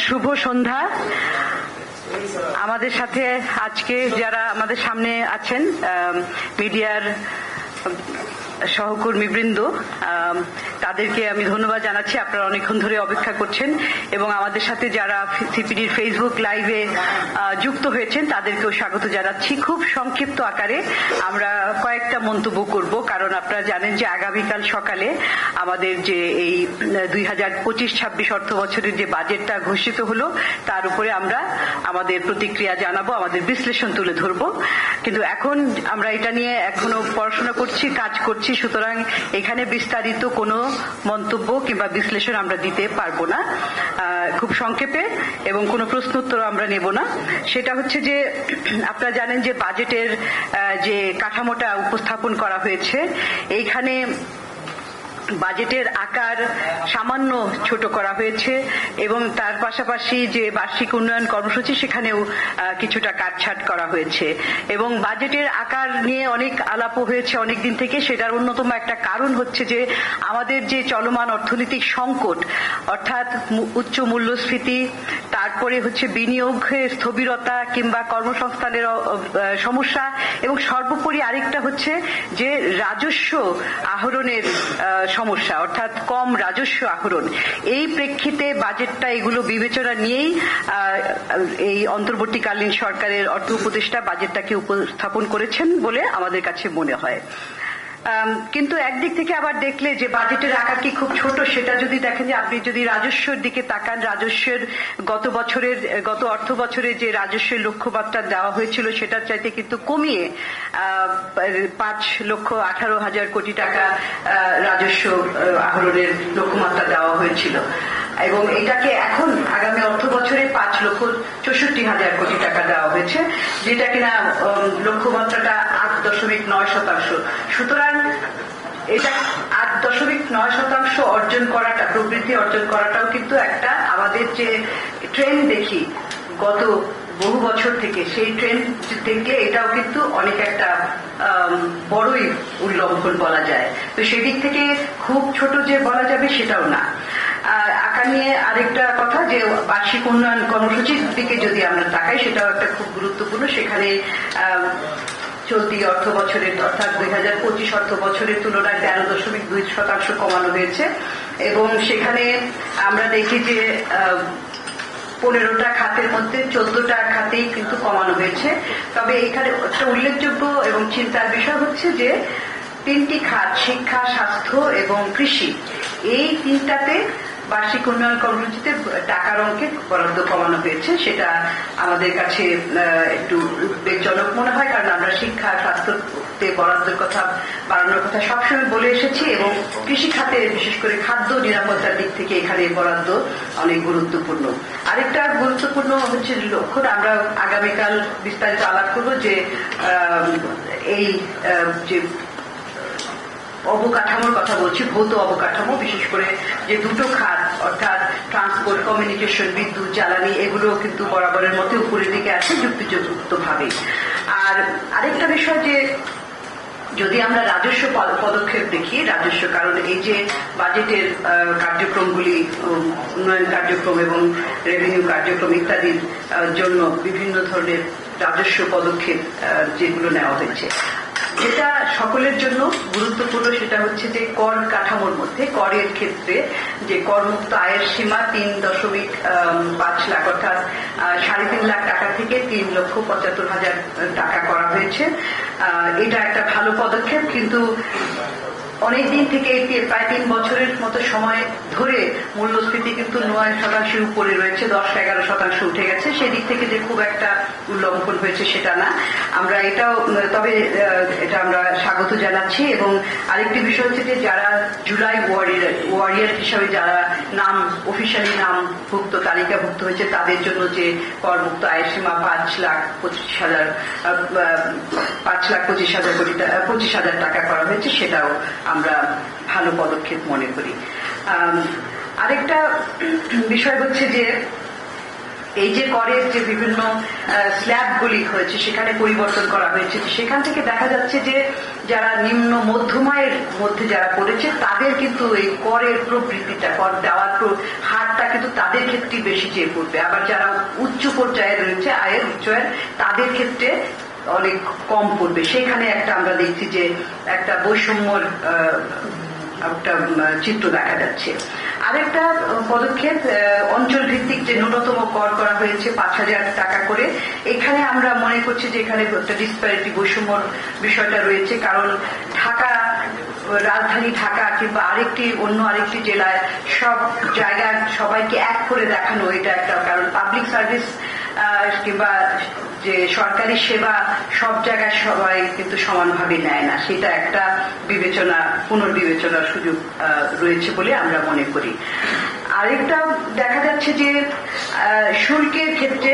শুভ সন্ধ্যা। আমাদের সাথে আজকে যারা আমাদের সামনে আছেন মিডিয়ার সহকর্মীবৃন্দ, তাদেরকে আমি ধন্যবাদ জানাচ্ছি। আপনারা অনেকক্ষণ ধরে অপেক্ষা করছেন এবং আমাদের সাথে যারা সিপিডির ফেসবুক লাইভে যুক্ত হয়েছেন তাদেরকেও স্বাগত জানাচ্ছি। খুব সংক্ষিপ্ত আকারে আমরা কয়েকটা মন্তব্য করব, কারণ আপনারা জানেন যে আগামীকাল সকালে আমাদের যে এই 2025-26 অর্থ বছরের যে বাজেটটা ঘোষিত হলো তার উপরে আমরা আমাদের প্রতিক্রিয়া জানাবো, আমাদের বিশ্লেষণ তুলে ধরবো। কিন্তু এখন আমরা এটা নিয়ে এখনো পড়াশোনা করছি, কাজ করছি, সুতরাং এখানে বিস্তারিত কোনো মন্তব্য কিংবা বিশ্লেষণ আমরা দিতে পারবো না। খুব সংক্ষেপে এবং কোনো প্রশ্ন উত্তর আমরা নেব না। সেটা হচ্ছে যে আপনারা জানেন যে বাজেটের যে কাঠামোটা উপস্থাপন করা হয়েছে, এইখানে বাজেটের আকার সামান্য ছোট করা হয়েছে এবং তার পাশাপাশি যে বার্ষিক উন্নয়ন কর্মসূচি সেখানেও কিছুটা কাটছাট করা হয়েছে এবং বাজেটের আকার নিয়ে অনেক আলাপও হয়েছে অনেক দিন থেকে। সেটার অন্যতম একটা কারণ হচ্ছে যে আমাদের যে চলমান অর্থনৈতিক সংকট, অর্থাৎ উচ্চ মূল্যস্ফীতি, তারপরে হচ্ছে বিনিয়োগের স্থবিরতা কিংবা কর্মসংস্থানের সমস্যা এবং সর্বোপরি আরেকটা হচ্ছে যে রাজস্ব আহরণের সমস্যা, অর্থাৎ কম রাজস্ব আহরণ। এই প্রেক্ষিতে বাজেটটা এগুলো বিবেচনা নিয়েই এই অন্তর্বর্তীকালীন সরকারের অর্থ উপদেষ্টা বাজেটটাকে উপস্থাপন করেছেন বলে আমাদের কাছে মনে হয়। কিন্তু একদিক থেকে আবার দেখলে যে বাজেটের আকার কি খুব ছোট, সেটা যদি দেখেন যে আপনি যদি রাজস্বের দিকে তাকান, রাজস্বের গত অর্থ বছরে যে রাজস্বের লক্ষ্যমাত্রা দেওয়া হয়েছিল সেটার চাইতে কিন্তু কমিয়ে 5,18,000 কোটি টাকা রাজস্ব আহরণের লক্ষ্যমাত্রা দেওয়া হয়েছিল এবং এটাকে এখন আগামী অর্থ বছরে 5,64,000 কোটি টাকা দেওয়া হয়েছে, যেটা কিনা লক্ষ্যমাত্রাটা 8.9%। সুতরাং এটা 8.9% অর্জন করাটা, প্রবৃদ্ধি অর্জন করাটাও কিন্তু একটা আমাদের যে ট্রেন্ড দেখি গত বহু বছর থেকে, সেই ট্রেন্ড দেখলে এটাও কিন্তু অনেক একটা বড়ই উল্লঙ্ঘন বলা যায়। তো সেদিক থেকে খুব ছোট যে বলা যাবে সেটাও না। আকার নিয়ে আরেকটা কথা, যে বার্ষিক উন্নয়ন কর্মসূচির দিকে যদি আমরা তাকাই সেটাও একটা খুব গুরুত্বপূর্ণ। সেখানে চলতি অর্থ বছরের অর্থাৎ 2025 অর্থ বছরের তুলনায় 13.2% কমানো হয়েছে এবং সেখানে আমরা দেখি যে 15টা খাতের মধ্যে 14টা খাতেই কিন্তু কমানো হয়েছে। তবে এখানে একটা উল্লেখযোগ্য এবং চিন্তার বিষয় হচ্ছে যে 3টি খাত, শিক্ষা, স্বাস্থ্য এবং কৃষি, এই 3টাতে বার্ষিক উন্নয়ন কর্মসূচিতে টাকার অঙ্কে বরাদ্দ কমানো হয়েছে। সেটা আমাদের কাছে একটু উদ্বেগজনক মনে হয়, কারণ আমরা শিক্ষা, স্বাস্থ্যতে বরাদ্দের কথা বাড়ানোর কথা সবসময় বলে এসেছি এবং কৃষি খাতে বিশেষ করে খাদ্য নিরাপত্তার দিক থেকে এখানে বরাদ্দ অনেক গুরুত্বপূর্ণ। আরেকটা গুরুত্বপূর্ণ হচ্ছে লক্ষ্য, আমরা আগামীকাল বিস্তারিত আলাপ করব যে এই যে অবকাঠামোর কথা বলছি, ভৌত অবকাঠামো, বিশেষ করে যে দুটো খাত অর্থাৎ ট্রান্সপোর্ট, কমিউনিকেশন, বিদ্যুৎ, জ্বালানি, এগুলো কিন্তু বরাবরের মধ্যে উপরের দিকে আছে যুক্তিযুক্ত ভাবে। আর আরেকটা বিষয় যে যদি আমরা রাজস্ব পদক্ষেপ দেখি, রাজস্ব, কারণ এই যে বাজেটের কার্যক্রমগুলি, উন্নয়ন কার্যক্রম এবং রেভিনিউ কার্যক্রম ইত্যাদির জন্য বিভিন্ন ধরনের রাজস্ব পদক্ষেপ যেগুলো নেওয়া হয়েছে, যেটা সকলের জন্য গুরুত্বপূর্ণ সেটা হচ্ছে যে কর কাঠামোর মধ্যে করের ক্ষেত্রে যে করমুক্ত আয়ের সীমা 3.5 লাখ অর্থাৎ 3.5 লাখ টাকা থেকে 3,75,000 টাকা করা হয়েছে। এটা একটা ভালো পদক্ষেপ, কিন্তু অনেকদিন থেকে প্রায় 3 বছরের মতো সময় ধরে মূল্যস্ফীতি কিন্তু 9% উপরে রয়েছে, 10-11% উঠে গেছে। সেদিক থেকে যে খুব একটা উল্লঙ্ঘন হয়েছে সেটা না, আমরা এটাও, তবে এটা আমরা স্বাগত জানাচ্ছি। এবং আরেকটি বিষয় হচ্ছে যে যারা জুলাই ওয়ারিয়ার হিসাবে যারা অফিসিয়ালি নামভুক্ত, তালিকাভুক্ত হয়েছে, তাদের জন্য যে করমুক্ত আয়ের সীমা 5,25,000 টাকা করা হয়েছে, সেটাও আমরা ভালো পদক্ষেপ মনে করি। আরেকটা বিষয় হচ্ছে যে এই যে করের যে বিভিন্ন স্ল্যাবগুলি হয়েছে সেখানে পরিবর্তন করা হয়েছে, সেখান থেকে দেখা যাচ্ছে যে যারা নিম্ন মধ্যমায়ের মধ্যে যারা পড়েছে তাদের কিন্তু এই করের প্রবৃত্তিটা, কর দেওয়ার হারটা কিন্তু তাদের ক্ষেত্রে বেশি চেয়ে পড়বে। আবার যারা উচ্চ পর্যায়ে রয়েছে আয়ের, উচ্চ আয়ের, তাদের ক্ষেত্রে অনেক কম পড়বে। সেখানে একটা আমরা দেখছি যে একটা বৈষম্যর একটা চিত্র দেখা যাচ্ছে। আরেকটা পদক্ষেপ অঞ্চল ভিত্তিক যে ন্যূনতম কর করা হয়েছে 5,000 টাকা করে। এখানে আমরা মনে করছি যে এখানে একটা ডিসপ্যারিটি, বৈষম্যর বিষয়টা রয়েছে। কারণ ঢাকা, রাজধানী ঢাকা কিংবা অন্য আরেকটি জেলায় সব জায়গায় সবাইকে এক করে দেখানো, এটা একটা কারণ। পাবলিক সার্ভিস কিংবা যে সরকারি সেবা সব জায়গায় সবাই কিন্তু সমানভাবে নেয় না, সেটা একটা পুনর্বিবেচনার সুযোগ রয়েছে বলে আমরা মনে করি। আরেকটা দেখা যাচ্ছে যে শুল্কের ক্ষেত্রে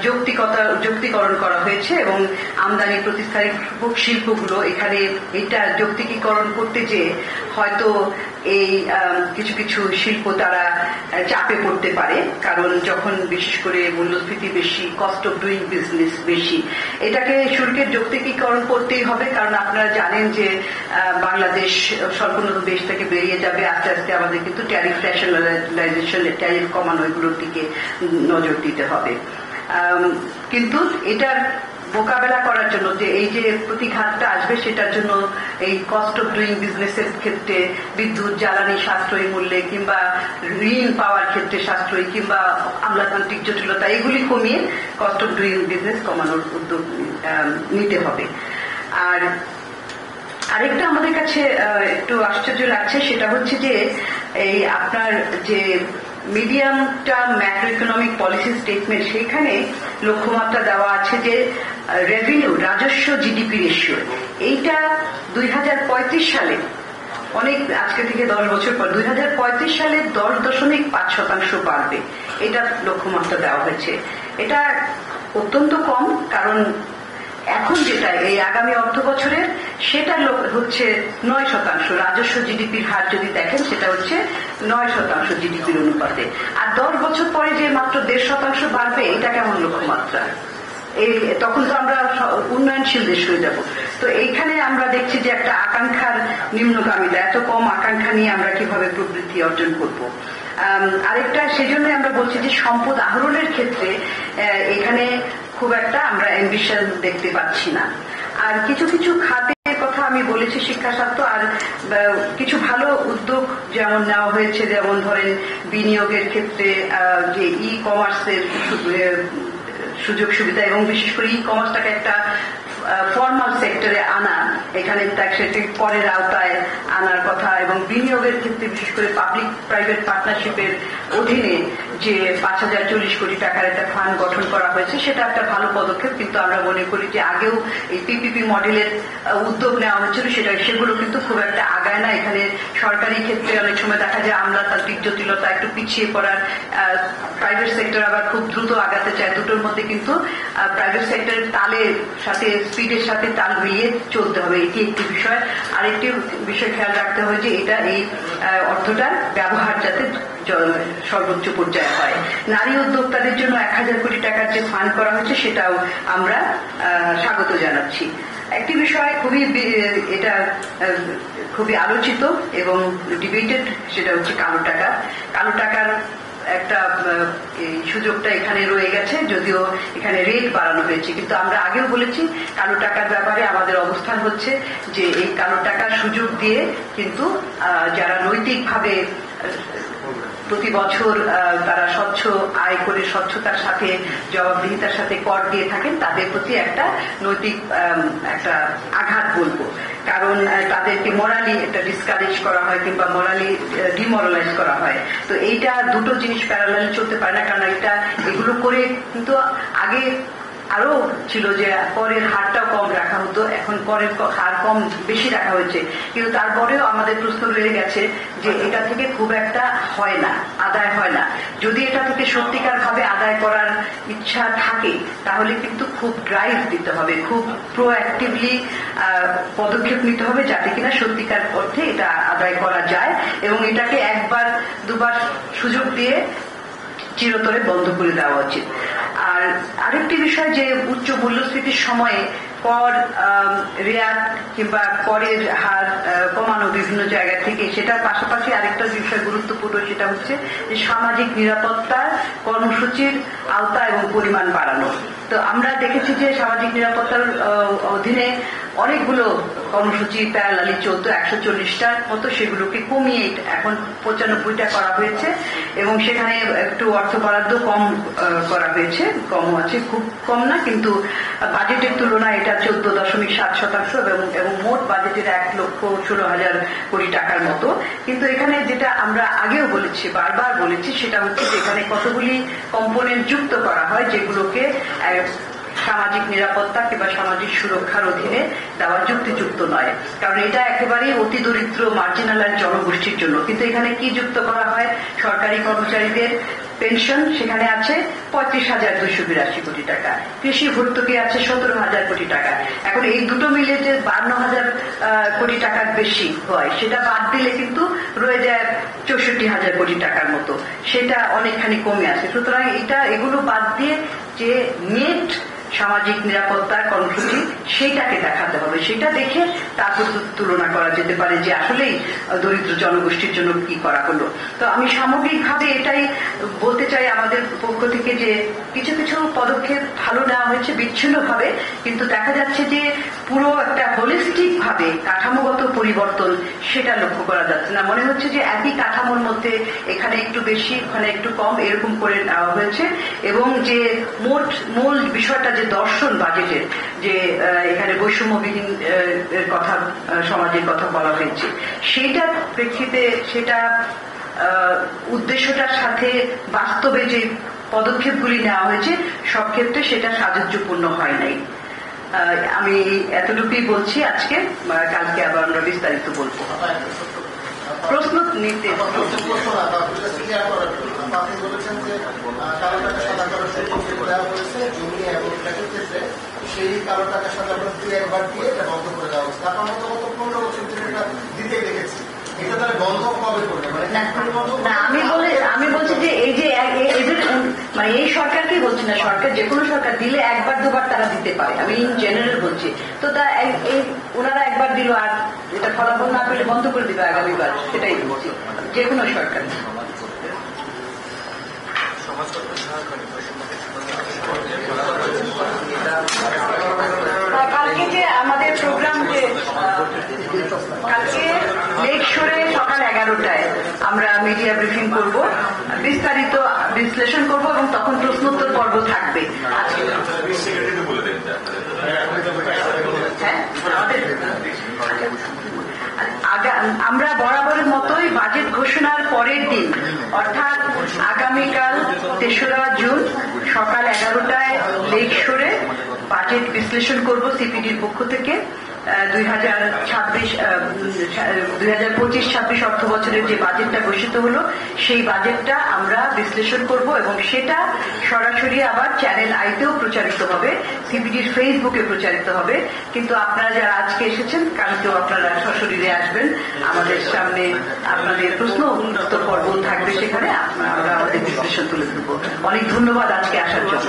যৌক্তিকরণ করা হয়েছে এবং আমদানি প্রতিস্থাপক শিল্পগুলো এখানে এটা যৌক্তিকীকরণ করতে যে হয়তো এই কিছু কিছু শিল্প তারা চাপে পড়তে পারে, কারণ যখন বিশেষ করে মূল্যস্ফীতি বেশি, কস্ট অফ ডুইং বিজনেস বেশি, এটাকে শুল্কের যৌক্তিকীকরণ করতেই হবে। কারণ আপনারা জানেন যে বাংলাদেশ স্বল্পোন্নত দেশ থেকে বেরিয়ে যাবে আস্তে আস্তে, আমাদের কিন্তু ট্যারিফ রেশনালাইজেশন, ট্যারিফ কমানো, এগুলোর দিকে নজর দিতে হবে। কিন্তু এটার মোকাবেলা করার জন্য যে এই যে প্রতিঘাতটা আসবে সেটার জন্য এই কস্ট অফ ডুইং বিজনেসের ক্ষেত্রে বিদ্যুৎ জ্বালানি সাশ্রয়ী মূল্যে কিংবা ঋণ পাওয়ার ক্ষেত্রে সাশ্রয়ী কিংবা আমলাতান্ত্রিক জটিলতা, এগুলি কমিয়ে কস্ট অফ ডুইং বিজনেস কমানোর উদ্যোগ নিতে হবে। আর আরেকটা আমাদের কাছে একটু আশ্চর্য লাগছে, সেটা হচ্ছে যে এই আপনার যে medium term macroeconomic policy statement, সেইখানে লক্ষ্যমাত্রা দেওয়া আছে যে রেভিনিউ, রাজস্ব জিডিপি রেশিও, এইটা 2035 সালে, অনেক আজকে থেকে 10 বছর পর 2035 সালে 10.5% বাড়বে, এটা লক্ষ্যমাত্রা দেওয়া হয়েছে। এটা অত্যন্ত কম, কারণ এখন যেটা এই আগামী অর্থ বছরের সেটা হচ্ছে 9%। রাজস্ব জিডিপির হার যদি দেখেন সেটা হচ্ছে 9% জিডিপির অনুপাতে। আর 10 বছর পরে যে মাত্র 1.5% বাড়বে, এটা কেমন লক্ষ্যমাত্রা? তখন তো আমরা উন্নয়নশীল দেশ হয়ে যাব। তো এইখানে আমরা দেখছি যে একটা আকাঙ্ক্ষার নিম্নগামিতা, এত কম আকাঙ্ক্ষা নিয়ে আমরা কিভাবে প্রবৃদ্ধি অর্জন করব। আরেকটা সেজন্য আমরা বলছি যে সম্পদ আহরণের ক্ষেত্রে এখানে খুব একটা আমরা অ্যাম্বিশন দেখতে পাচ্ছি না। আর কিছু কিছু খাতের কথা আমি বলেছি, শিক্ষা, স্বাস্থ্য, আর কিছু ভালো উদ্যোগ যেমন নেওয়া হয়েছে, যেমন ধরেন বিনিয়োগের ক্ষেত্রে যে ই কমার্সের সুযোগ সুবিধা এবং বিশেষ করে ই কমার্সটাকে একটা ফর্মাল সেক্টরে আনা, এখানে সেটি করের আওতায় আনার কথা, এবং বিনিয়োগের ক্ষেত্রে বিশেষ করে পাবলিক প্রাইভেট পার্টনারশিপের অধীনে যে 5,040 কোটি টাকার একটা ফান্ড গঠন করা হয়েছে, সেটা একটা ভালো পদক্ষেপ। কিন্তু আমরা মনে করি যে আগেও এই পিপিপি মডেলের উদ্যোগ নেওয়া হয়েছিল, সেগুলো কিন্তু খুব একটা আগায় না। এখানে সরকারি ক্ষেত্রে অনেক সময় দেখা যায় আমলাতান্ত্রিক জটিলতা, একটু পিছিয়ে পড়ার, প্রাইভেট সেক্টর আবার খুব দ্রুত আগাতে চায়। দুটোর মধ্যে কিন্তু প্রাইভেট সেক্টরের তালের সাথে, স্পিডের সাথে তাল মিলিয়ে চলতে হবে, এটি একটি বিষয়। আরেকটি বিষয় খেয়াল রাখতে হবে যে এটা এই অর্থটার ব্যবহার যাতে সর্বোচ্চ পর্যায়ে হয়। নারী উদ্যোক্তাদের জন্য 1,000 কোটি টাকার যে ফান্ড করা হয়েছে, সেটাও আমরা স্বাগত জানাচ্ছি। একটি বিষয় এটা খুবই আলোচিত এবং ডিবেটেড, সেটা হচ্ছে কালো টাকা। কালো টাকার একটা সুযোগটা এখানে রয়ে গেছে, যদিও এখানে রেট বাড়ানো হয়েছে। কিন্তু আমরা আগেও বলেছি কালো টাকার ব্যাপারে আমাদের অবস্থান হচ্ছে যে এই কালো টাকার সুযোগ দিয়ে কিন্তু যারা নৈতিকভাবে প্রতি বছর তারা স্বচ্ছ আয় করে স্বচ্ছতার সাথে, জবাবদিহিতার সাথে কর দিয়ে থাকেন, তাদের প্রতি একটা নৈতিক একটা আঘাত বলবো। কারণ তাদেরকে মোরালি একটা ডিসকারেজ করা হয় কিংবা মোরালি ডিমোরালাইজ করা হয়। তো এইটা দুটো জিনিস প্যারালাল চলতে পারে না, কারণ এগুলো করে কিন্তু আগে আরো ছিল যে করের হারটাও কম রাখা হতো, এখন করের হার কম বেশি রাখা হয়েছে, কিন্তু তারপরেও আমাদের প্রশ্ন রয়ে গেছে যে এটা থেকে খুব একটা হয় না, আদায় হয় না। যদি এটা থেকে সত্যিকার ভাবে আদায় করার ইচ্ছা থাকে তাহলে কিন্তু খুব ড্রাইভ দিতে হবে, খুব প্রোঅ্যাক্টিভলি পদক্ষেপ নিতে হবে যাতে কিনা সত্যিকার অর্থে এটা আদায় করা যায়, এবং এটাকে একবার দুবার সুযোগ দিয়ে চিরতরে বন্ধ করে দেওয়া উচিত। আর আরেকটি বিষয় যে উচ্চ মূল্যস্ফীতির সময়ে কর রেয়াত কিংবা করের হার কমানো বিভিন্ন জায়গা থেকে, সেটার পাশাপাশি আরেকটা বিষয় গুরুত্বপূর্ণ, সেটা হচ্ছে যে সামাজিক নিরাপত্তার কর্মসূচির আওতা এবং পরিমাণ বাড়ানো। তো আমরা দেখেছি যে সামাজিক নিরাপত্তার অধীনে অনেকগুলো কর্মসূচি প্যারালালি চলতো, 140টার মতো, সেগুলোকে কমিয়ে এখন 95টা করা হয়েছে এবং সেখানে একটু অর্থ বরাদ্দ কম করা হয়েছে, কম আছে, খুব কম না, কিন্তু বাজেটের তুলনায় এটা 14.7% এবং মোট বাজেটের 1,16,000 কোটি টাকার মতো। কিন্তু এখানে যেটা আমরা আগেও বলেছি, বারবার বলেছি, সেটা হচ্ছে যে এখানে কতগুলি কম্পোনেন্ট যুক্ত করা হয় যেগুলোকে সামাজিক নিরাপত্তা কিংবা সামাজিক সুরক্ষার অধীনে দেওয়া যুক্তিযুক্ত নয়, কারণ এটা একেবারেই অতি দরিদ্র মার্জিনালাইজ জনগোষ্ঠীর জন্য। কিন্তু এখানে কি যুক্ত করা হয়? সরকারি কর্মচারীদের পেনশন, সেখানে আছে 35,282 কোটি টাকা, কৃষি ভর্তুকি আছে 17,000 কোটি টাকা। এখন এই দুটো মিলে যে 52,000 কোটি টাকার বেশি হয়, সেটা বাদ দিলে কিন্তু রয়ে যায় 64,000 কোটি টাকার মতো, সেটা অনেকখানি কমে আসে। সুতরাং এগুলো বাদ দিয়ে যে নেট সামাজিক নিরাপত্তার কর্মসূচি, সেইটাকে দেখাতে হবে, সেটা দেখে তারপর তুলনা করা যেতে পারে যে আসলেই দরিদ্র জনগোষ্ঠীর জন্য কি করা হলো। তো আমি সামগ্রিকভাবে এটাই বলতে চাই আমাদের পক্ষ থেকে যে কিছু কিছু পদক্ষেপ ভালো নেওয়া হয়েছে বিচ্ছিন্নভাবে, কিন্তু দেখা যাচ্ছে যে পুরো একটা হোলিস্টিক ভাবে কাঠামোগত পরিবর্তন সেটা লক্ষ্য করা যাচ্ছে না। মনে হচ্ছে যে একই কাঠামোর মধ্যে এখানে একটু বেশি, ওখানে একটু কম, এরকম করে নেওয়া হয়েছে এবং যে মূল বিষয়টা যে দর্শন বাজেটের, যে এখানে বৈষম্যবিহীন কথা, সমাজের কথা বলা হয়েছে, সেইটার প্রেক্ষিতে সেটা উদ্দেশ্যটার সাথে বাস্তবে যে পদক্ষেপগুলি নেওয়া হয়েছে সব ক্ষেত্রে সেটা সাযুজ্যপূর্ণ হয় নাই। আমি এতটুকুই বলছি আজকে, কালকে আবার আমরা বিস্তারিত বলবো। প্রশ্ন নিতে আপনি বলেছেন যে কালো টাকা সাদা করার দেওয়া হয়েছে, জমি এবং ক্ষেত্রে সেই কালো টাকা সাদা করে 2-1 দিয়ে এটা বন্ধ করে দেওয়া হচ্ছে। আপনার মতো 15 বছর ধরে এটা দিতে দেখেছি, এটা তাহলে বন্ধ কবে করবে? আমি বলছি যে এই যে এদের মানে এই সরকারকেই বলছি না, সরকার যে কোনো সরকার দিলে একবার দুবার তারা দিতে পারে, আমি ইন জেনারেল বলছি। তো তা ওনারা একবার দিল, আর এটা ফলাফল না পেলে বন্ধ করে দিবে আগামীবার, সেটাই বলছি, যে কোনো সরকার। কালকে যে আমাদের প্রোগ্রাম, যে কালকে লেক শোরে সকাল 11টায় আমরা মিডিয়া ব্রিফিং করব, বিস্তারিত বিশ্লেষণ করব এবং তখন প্রশ্নোত্তর পর্ব থাকবে। আমরা বরাবরের মতোই বাজেট ঘোষণার পরের দিন, অর্থাৎ আগামীকাল 3রা জুন সকাল 11টায় লেক শোরে বাজেট বিশ্লেষণ করব সিপিডির পক্ষ থেকে। 2025-26 অর্থ বছরের যে বাজেটটা ঘোষিত হলো, সেই বাজেটটা আমরা বিশ্লেষণ করব এবং সেটা সরাসরি আবার চ্যানেল আইতেও প্রচারিত হবে, সিপিডির ফেসবুকে প্রচারিত হবে। কিন্তু আপনারা যারা আজকে এসেছেন, কালকেও আপনারা সশরীরে আসবেন, আমাদের সামনে আপনাদের প্রশ্ন উত্তর পর্ব থাকবে, সেখানে আমরা আমাদের বিশ্লেষণ তুলে ধরবো। অনেক ধন্যবাদ আজকে আসার জন্য।